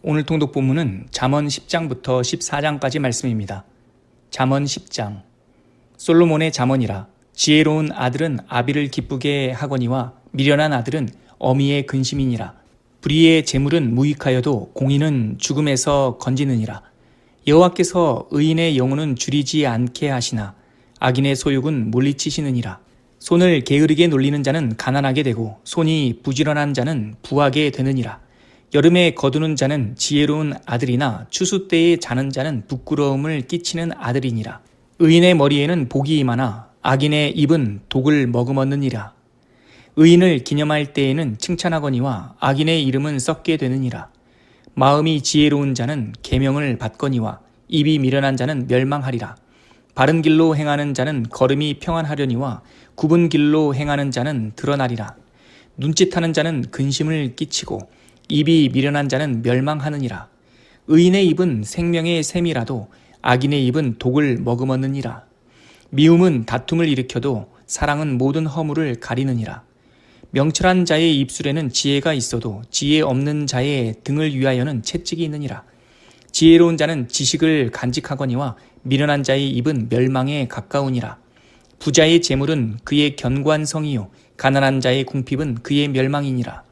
오늘 통독 본문은 잠언 10장부터 14장까지 말씀입니다. 잠언 10장. 솔로몬의 잠언이라. 지혜로운 아들은 아비를 기쁘게 하거니와 미련한 아들은 어미의 근심이니라. 불의의 재물은 무익하여도 공의는 죽음에서 건지느니라. 여호와께서 의인의 영혼은 줄이지 않게 하시나 악인의 소욕은 물리치시느니라. 손을 게으르게 놀리는 자는 가난하게 되고 손이 부지런한 자는 부하게 되느니라. 여름에 거두는 자는 지혜로운 아들이나 추수 때에 자는 자는 부끄러움을 끼치는 아들이니라. 의인의 머리에는 복이 임하나 악인의 입은 독을 머금었느니라. 의인을 기념할 때에는 칭찬하거니와 악인의 이름은 썩게 되느니라. 마음이 지혜로운 자는 계명을 받거니와 입이 미련한 자는 멸망하리라. 바른 길로 행하는 자는 걸음이 평안하려니와 굽은 길로 행하는 자는 드러나리라. 눈짓하는 자는 근심을 끼치고 입이 미련한 자는 멸망하느니라. 의인의 입은 생명의 샘이라도 악인의 입은 독을 머금었느니라. 미움은 다툼을 일으켜도 사랑은 모든 허물을 가리느니라. 명철한 자의 입술에는 지혜가 있어도 지혜 없는 자의 등을 위하여는 채찍이 있느니라. 지혜로운 자는 지식을 간직하거니와 미련한 자의 입은 멸망에 가까우니라. 부자의 재물은 그의 견관성이요 가난한 자의 궁핍은 그의 멸망이니라.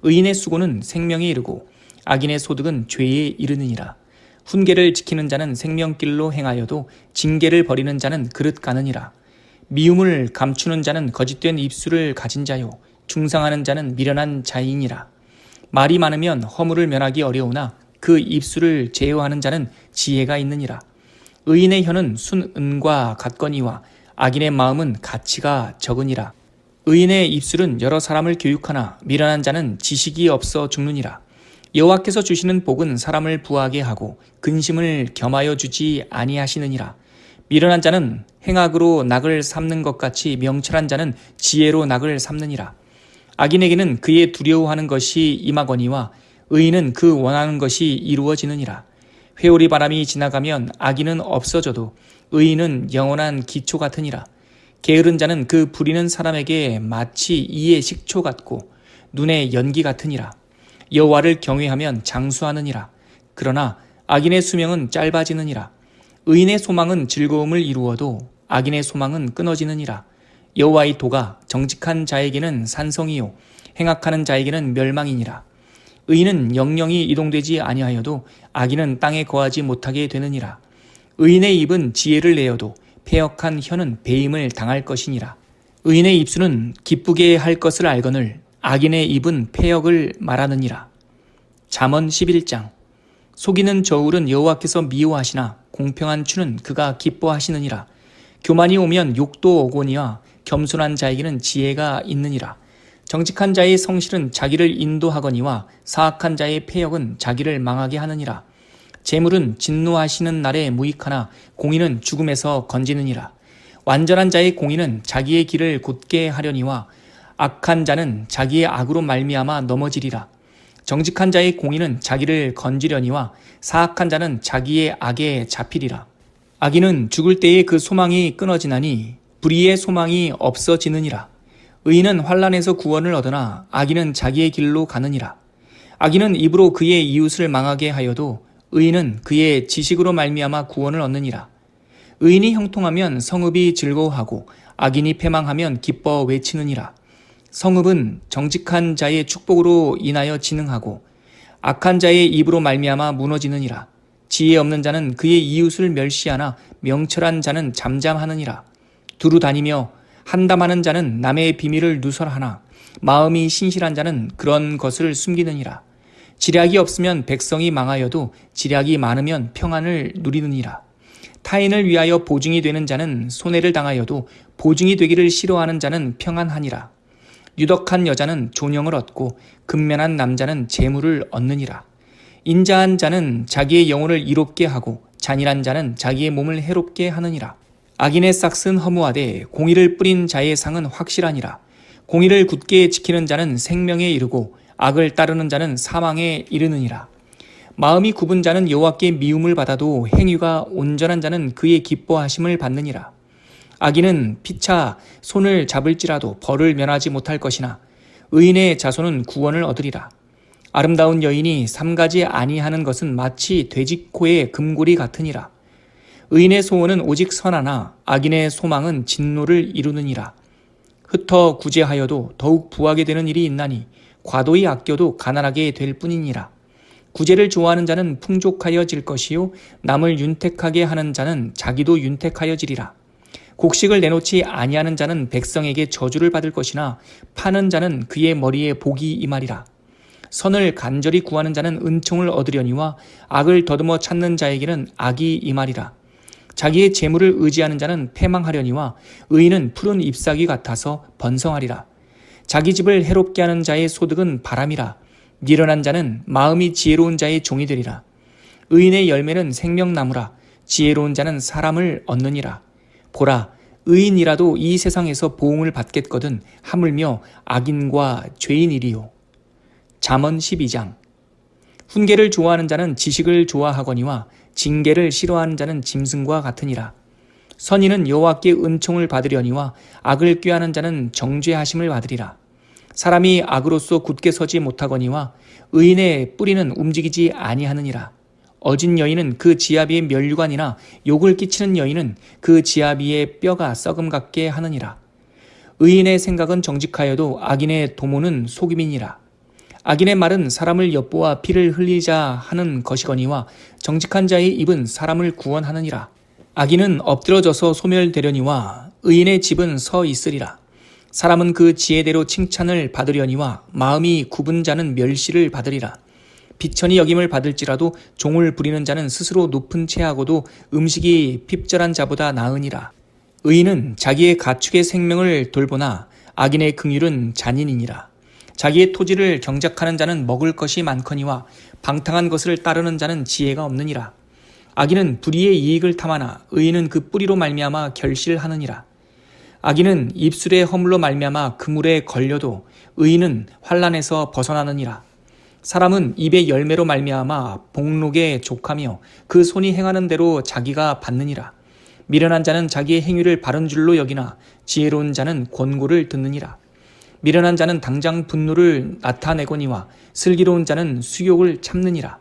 의인의 수고는 생명에 이르고 악인의 소득은 죄에 이르느니라. 훈계를 지키는 자는 생명길로 행하여도 징계를 버리는 자는 그릇 가느니라. 미움을 감추는 자는 거짓된 입술을 가진 자요 중상하는 자는 미련한 자이니라. 말이 많으면 허물을 면하기 어려우나 그 입술을 제어하는 자는 지혜가 있느니라. 의인의 혀는 순은과 같거니와 악인의 마음은 가치가 적으니라. 의인의 입술은 여러 사람을 교육하나 미련한 자는 지식이 없어 죽느니라. 여호와께서 주시는 복은 사람을 부하게 하고 근심을 겸하여 주지 아니하시느니라. 미련한 자는 행악으로 낙을 삼는 것 같이 명철한 자는 지혜로 낙을 삼느니라. 악인에게는 그의 두려워하는 것이 임하거니와 의인은 그 원하는 것이 이루어지느니라. 회오리 바람이 지나가면 악인은 없어져도 의인은 영원한 기초 같으니라. 게으른 자는 그 부리는 사람에게 마치 이의 식초 같고 눈의 연기 같으니라. 여호와를 경외하면 장수하느니라. 그러나 악인의 수명은 짧아지느니라. 의인의 소망은 즐거움을 이루어도 악인의 소망은 끊어지느니라. 여호와의 도가 정직한 자에게는 산성이요 행악하는 자에게는 멸망이니라. 의인은 영영이 이동되지 아니하여도 악인은 땅에 거하지 못하게 되느니라. 의인의 입은 지혜를 내어도 패역한 혀는 배임을 당할 것이니라. 의인의 입술은 기쁘게 할 것을 알거늘 악인의 입은 패역을 말하느니라. 잠언 11장. 속이는 저울은 여호와께서 미워하시나 공평한 추는 그가 기뻐하시느니라. 교만이 오면 욕도 오거니와 겸손한 자에게는 지혜가 있느니라. 정직한 자의 성실은 자기를 인도하거니와 사악한 자의 패역은 자기를 망하게 하느니라. 재물은 진노하시는 날에 무익하나 공의는 죽음에서 건지느니라. 완전한 자의 공의는 자기의 길을 곧게 하려니와 악한 자는 자기의 악으로 말미암아 넘어지리라. 정직한 자의 공의는 자기를 건지려니와 사악한 자는 자기의 악에 잡히리라. 악인은 죽을 때에 그 소망이 끊어지나니 불의의 소망이 없어지느니라. 의인은 환난에서 구원을 얻으나 악인은 자기의 길로 가느니라. 악인은 입으로 그의 이웃을 망하게 하여도 의인은 그의 지식으로 말미암아 구원을 얻느니라. 의인이 형통하면 성읍이 즐거워하고 악인이 패망하면 기뻐 외치느니라. 성읍은 정직한 자의 축복으로 인하여 진흥하고 악한 자의 입으로 말미암아 무너지느니라. 지혜 없는 자는 그의 이웃을 멸시하나 명철한 자는 잠잠하느니라. 두루 다니며 한담하는 자는 남의 비밀을 누설하나 마음이 신실한 자는 그런 것을 숨기느니라. 지략이 없으면 백성이 망하여도 지략이 많으면 평안을 누리느니라. 타인을 위하여 보증이 되는 자는 손해를 당하여도 보증이 되기를 싫어하는 자는 평안하니라. 유덕한 여자는 존영을 얻고 근면한 남자는 재물을 얻느니라. 인자한 자는 자기의 영혼을 이롭게 하고 잔인한 자는 자기의 몸을 해롭게 하느니라. 악인의 싹은 허무하되 공의를 뿌린 자의 상은 확실하니라. 공의를 굳게 지키는 자는 생명에 이르고 악을 따르는 자는 사망에 이르느니라. 마음이 굽은 자는 여호와께 미움을 받아도 행위가 온전한 자는 그의 기뻐하심을 받느니라. 악인은 피차 손을 잡을지라도 벌을 면하지 못할 것이나 의인의 자손은 구원을 얻으리라. 아름다운 여인이 삼가지 아니하는 것은 마치 돼지 코의 금고리 같으니라. 의인의 소원은 오직 선하나 악인의 소망은 진노를 이루느니라. 흩어 구제하여도 더욱 부하게 되는 일이 있나니 과도히 아껴도 가난하게 될 뿐이니라. 구제를 좋아하는 자는 풍족하여질 것이요 남을 윤택하게 하는 자는 자기도 윤택하여지리라. 곡식을 내놓지 아니하는 자는 백성에게 저주를 받을 것이나 파는 자는 그의 머리에 복이 임하리라. 선을 간절히 구하는 자는 은총을 얻으려니와 악을 더듬어 찾는 자에게는 악이 임하리라. 자기의 재물을 의지하는 자는 패망하려니와 의인은 푸른 잎사귀 같아서 번성하리라. 자기 집을 해롭게 하는 자의 소득은 바람이라. 미련한 자는 마음이 지혜로운 자의 종이 되리라. 의인의 열매는 생명나무라. 지혜로운 자는 사람을 얻느니라. 보라, 의인이라도 이 세상에서 보응을 받겠거든 하물며 악인과 죄인이리요. 잠언 12장. 훈계를 좋아하는 자는 지식을 좋아하거니와 징계를 싫어하는 자는 짐승과 같으니라. 선인은 여호와께 은총을 받으려니와 악을 꾀하는 자는 정죄하심을 받으리라. 사람이 악으로서 굳게 서지 못하거니와 의인의 뿌리는 움직이지 아니하느니라. 어진 여인은 그 지아비의 면류관이나 욕을 끼치는 여인은 그 지아비의 뼈가 썩음 같게 하느니라. 의인의 생각은 정직하여도 악인의 도모는 속임이니라. 악인의 말은 사람을 엿보아 피를 흘리자 하는 것이거니와 정직한 자의 입은 사람을 구원하느니라. 악인은 엎드러져서 소멸되려니와 의인의 집은 서 있으리라. 사람은 그 지혜대로 칭찬을 받으려니와 마음이 굽은 자는 멸시를 받으리라. 비천히 여김을 받을지라도 종을 부리는 자는 스스로 높은 채하고도 음식이 핍절한 자보다 나으니라. 의인은 자기의 가축의 생명을 돌보나 악인의 긍휼은 잔인이니라. 자기의 토지를 경작하는 자는 먹을 것이 많거니와 방탕한 것을 따르는 자는 지혜가 없느니라. 악인은 불의의 이익을 탐하나 의인은 그 뿌리로 말미암아 결실하느니라. 악인은 입술의 허물로 말미암아 그물에 걸려도 의인은 환난에서 벗어나느니라. 사람은 입의 열매로 말미암아 복록에 족하며 그 손이 행하는 대로 자기가 받느니라. 미련한 자는 자기의 행위를 바른 줄로 여기나 지혜로운 자는 권고를 듣느니라. 미련한 자는 당장 분노를 나타내거니와 슬기로운 자는 수욕을 참느니라.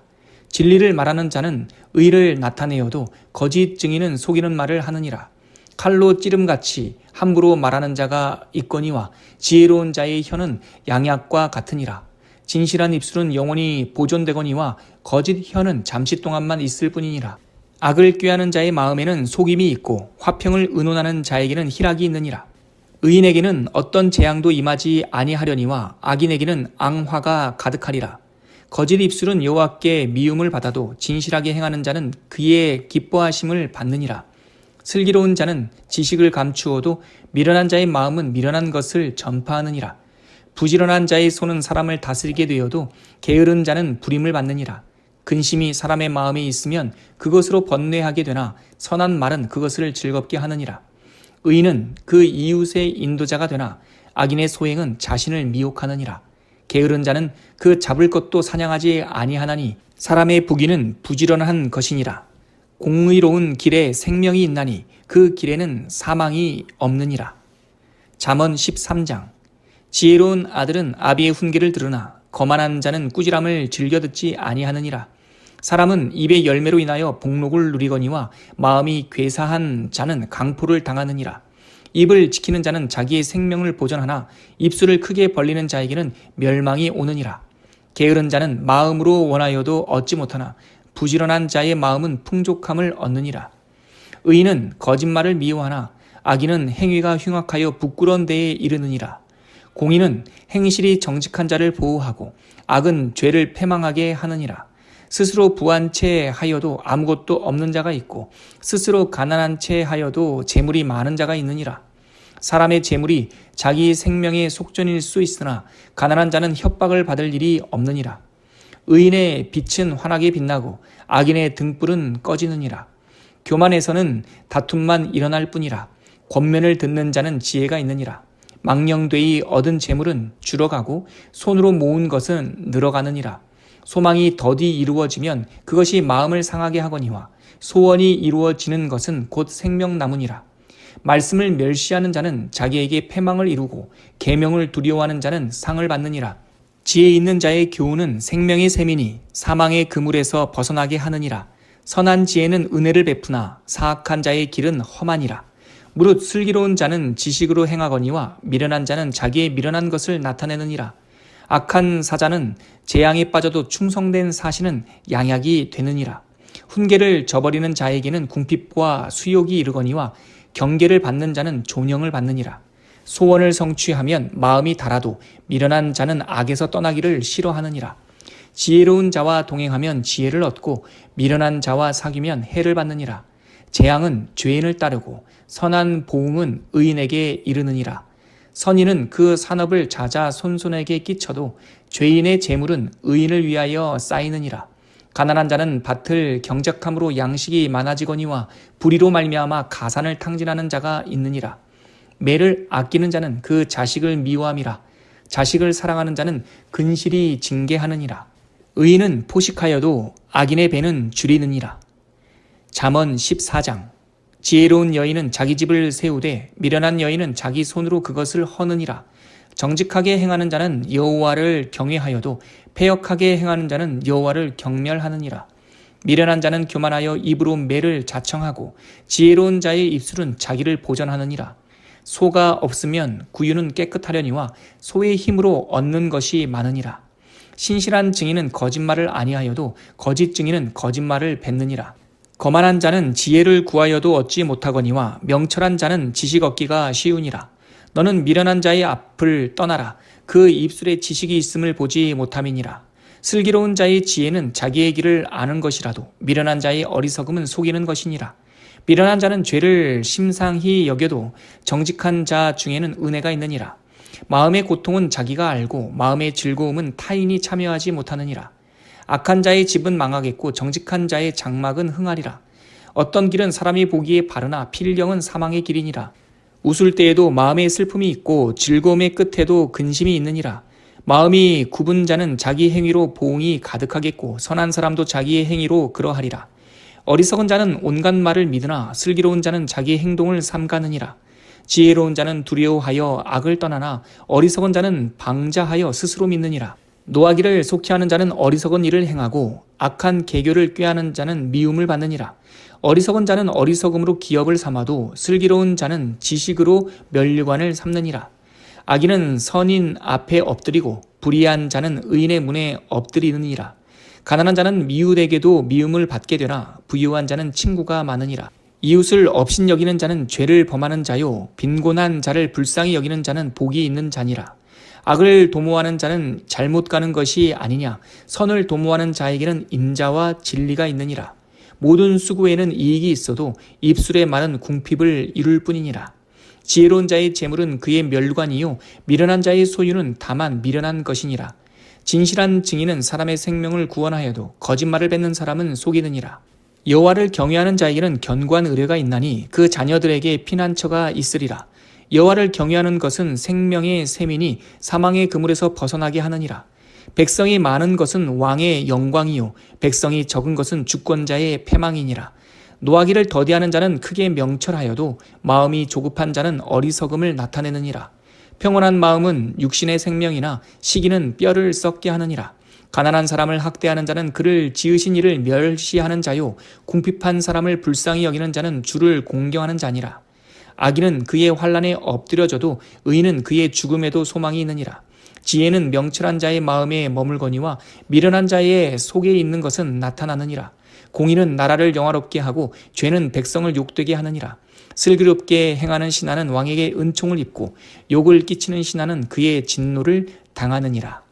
진리를 말하는 자는 의를 나타내어도 거짓 증인은 속이는 말을 하느니라. 칼로 찌름같이 함부로 말하는 자가 있거니와 지혜로운 자의 혀는 양약과 같으니라. 진실한 입술은 영원히 보존되거니와 거짓 혀는 잠시 동안만 있을 뿐이니라. 악을 꾀하는 자의 마음에는 속임이 있고 화평을 의논하는 자에게는 희락이 있느니라. 의인에게는 어떤 재앙도 임하지 아니하려니와 악인에게는 앙화가 가득하리라. 거짓 입술은 여호와께 미움을 받아도 진실하게 행하는 자는 그의 기뻐하심을 받느니라. 슬기로운 자는 지식을 감추어도 미련한 자의 마음은 미련한 것을 전파하느니라. 부지런한 자의 손은 사람을 다스리게 되어도 게으른 자는 부림을 받느니라. 근심이 사람의 마음에 있으면 그것으로 번뇌하게 되나 선한 말은 그것을 즐겁게 하느니라. 의인은 그 이웃의 인도자가 되나 악인의 소행은 자신을 미혹하느니라. 게으른 자는 그 잡을 것도 사냥하지 아니하나니 사람의 부귀는 부지런한 것이니라. 공의로운 길에 생명이 있나니 그 길에는 사망이 없느니라. 잠언 13장. 지혜로운 아들은 아비의 훈계를 들으나 거만한 자는 꾸지람을 즐겨 듣지 아니하느니라. 사람은 입의 열매로 인하여 복록을 누리거니와 마음이 괴사한 자는 강포를 당하느니라. 입을 지키는 자는 자기의 생명을 보존하나 입술을 크게 벌리는 자에게는 멸망이 오느니라. 게으른 자는 마음으로 원하여도 얻지 못하나 부지런한 자의 마음은 풍족함을 얻느니라. 의인은 거짓말을 미워하나 악인은 행위가 흉악하여 부끄러운 데에 이르느니라. 공의는 행실이 정직한 자를 보호하고 악은 죄를 패망하게 하느니라. 스스로 부한 채 하여도 아무것도 없는 자가 있고 스스로 가난한 채 하여도 재물이 많은 자가 있느니라. 사람의 재물이 자기 생명의 속전일 수 있으나 가난한 자는 협박을 받을 일이 없느니라. 의인의 빛은 환하게 빛나고 악인의 등불은 꺼지느니라. 교만에서는 다툼만 일어날 뿐이라. 권면을 듣는 자는 지혜가 있느니라. 망령되이 얻은 재물은 줄어가고 손으로 모은 것은 늘어가느니라. 소망이 더디 이루어지면 그것이 마음을 상하게 하거니와 소원이 이루어지는 것은 곧 생명나무니라. 말씀을 멸시하는 자는 자기에게 패망을 이루고 계명을 두려워하는 자는 상을 받느니라. 지혜 있는 자의 교훈은 생명의 샘이니 사망의 그물에서 벗어나게 하느니라. 선한 지혜는 은혜를 베푸나 사악한 자의 길은 험하니라. 무릇 슬기로운 자는 지식으로 행하거니와 미련한 자는 자기의 미련한 것을 나타내느니라. 악한 사자는 재앙에 빠져도 충성된 사신은 양약이 되느니라. 훈계를 저버리는 자에게는 궁핍과 수욕이 이르거니와 경계를 받는 자는 존영을 받느니라. 소원을 성취하면 마음이 달아도 미련한 자는 악에서 떠나기를 싫어하느니라. 지혜로운 자와 동행하면 지혜를 얻고 미련한 자와 사귀면 해를 받느니라. 재앙은 죄인을 따르고 선한 보응은 의인에게 이르느니라. 선인은 그 산업을 자자손손에게 끼쳐도 죄인의 재물은 의인을 위하여 쌓이느니라. 가난한 자는 밭을 경작함으로 양식이 많아지거니와 불의로 말미암아 가산을 탕진하는 자가 있느니라. 매를 아끼는 자는 그 자식을 미워함이라. 자식을 사랑하는 자는 근실이 징계하느니라. 의인은 포식하여도 악인의 배는 줄이느니라. 잠언 14장. 지혜로운 여인은 자기 집을 세우되 미련한 여인은 자기 손으로 그것을 허느니라. 정직하게 행하는 자는 여호와를 경외하여도 패역하게 행하는 자는 여호와를 경멸하느니라. 미련한 자는 교만하여 입으로 매를 자청하고 지혜로운 자의 입술은 자기를 보전하느니라. 소가 없으면 구유는 깨끗하려니와 소의 힘으로 얻는 것이 많으니라. 신실한 증인은 거짓말을 아니하여도 거짓 증인은 거짓말을 뱉느니라. 거만한 자는 지혜를 구하여도 얻지 못하거니와 명철한 자는 지식 얻기가 쉬우니라. 너는 미련한 자의 앞을 떠나라. 그 입술에 지식이 있음을 보지 못함이니라. 슬기로운 자의 지혜는 자기의 길을 아는 것이라도 미련한 자의 어리석음은 속이는 것이니라. 미련한 자는 죄를 심상히 여겨도 정직한 자 중에는 은혜가 있느니라. 마음의 고통은 자기가 알고 마음의 즐거움은 타인이 참여하지 못하느니라. 악한 자의 집은 망하겠고 정직한 자의 장막은 흥하리라. 어떤 길은 사람이 보기에 바르나 필경은 사망의 길이니라. 웃을 때에도 마음의 슬픔이 있고 즐거움의 끝에도 근심이 있느니라. 마음이 굽은 자는 자기 행위로 보응이 가득하겠고 선한 사람도 자기의 행위로 그러하리라. 어리석은 자는 온갖 말을 믿으나 슬기로운 자는 자기의 행동을 삼가느니라. 지혜로운 자는 두려워하여 악을 떠나나 어리석은 자는 방자하여 스스로 믿느니라. 노하기를 속히하는 자는 어리석은 일을 행하고 악한 계교를 꾀하는 자는 미움을 받느니라. 어리석은 자는 어리석음으로 기업을 삼아도 슬기로운 자는 지식으로 면류관을 삼느니라. 악인은 선인 앞에 엎드리고 불의한 자는 의인의 문에 엎드리느니라. 가난한 자는 미웃에게도 미움을 받게 되나 부유한 자는 친구가 많으니라. 이웃을 업신여기는 자는 죄를 범하는 자요 빈곤한 자를 불쌍히 여기는 자는 복이 있는 자니라. 악을 도모하는 자는 잘못 가는 것이 아니냐. 선을 도모하는 자에게는 인자와 진리가 있느니라. 모든 수고에는 이익이 있어도 입술의 말은 궁핍을 이룰 뿐이니라. 지혜로운 자의 재물은 그의 멸관이요 미련한 자의 소유는 다만 미련한 것이니라. 진실한 증인은 사람의 생명을 구원하여도 거짓말을 뱉는 사람은 속이느니라. 여호와를 경외하는 자에게는 견고한 의뢰가 있나니 그 자녀들에게 피난처가 있으리라. 여호와를 경외하는 것은 생명의 샘이니 사망의 그물에서 벗어나게 하느니라. 백성이 많은 것은 왕의 영광이요 백성이 적은 것은 주권자의 패망이니라. 노하기를 더디하는 자는 크게 명철하여도 마음이 조급한 자는 어리석음을 나타내느니라. 평온한 마음은 육신의 생명이나 시기는 뼈를 썩게 하느니라. 가난한 사람을 학대하는 자는 그를 지으신 이를 멸시하는 자요 궁핍한 사람을 불쌍히 여기는 자는 주를 공경하는 자니라. 악인은 그의 환난에 엎드려져도 의인은 그의 죽음에도 소망이 있느니라. 지혜는 명철한 자의 마음에 머물거니와 미련한 자의 속에 있는 것은 나타나느니라. 공의는 나라를 영화롭게 하고 죄는 백성을 욕되게 하느니라. 슬기롭게 행하는 신하는 왕에게 은총을 입고 욕을 끼치는 신하는 그의 진노를 당하느니라.